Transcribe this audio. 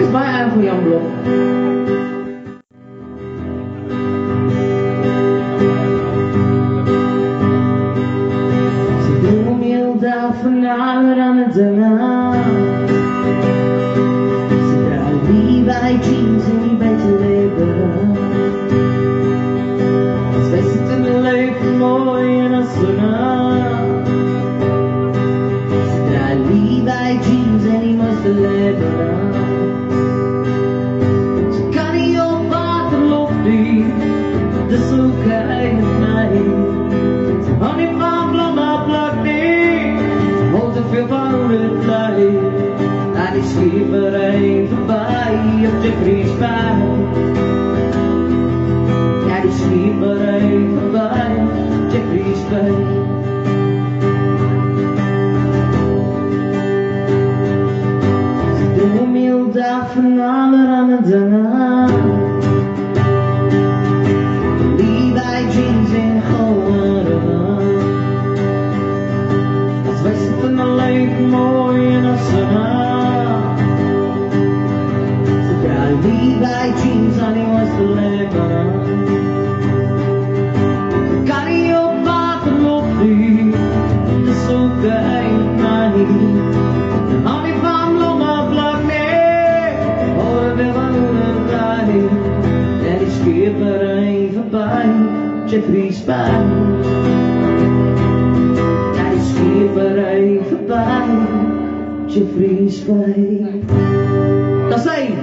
is bij aan voor Jan Blok. Ze doen heel dag vanavond aan het dangen. Ze dragen die bij jeans en die bij te leven. Zij zitten een leven mooi en als ze bij jeans en die mooiste leven. Ze kan niet op water lopen, dus zo kijk mij. Ze houdt niet van bloemen pluk niet, ze houdt te veel van het lijf. Naar die schieperij voorbij op de Vriespijn. Ja, die schieperij voorbij op de Vriespijn. Dag vanavond aan het dangen. Die bij jeans en geworden. Als wij zitten alleen mooi en als ze ze dragen die bij jeans aan die mooiste leven. Ze kan niet op water lopen, dus zo kijk mij. Hou niet van bloemen pluk niet. En die schipperij voorbij, Jeffrey's Pijn. Ja, die schipperij voorbij, Jeffrey's Pijn. Dat is één.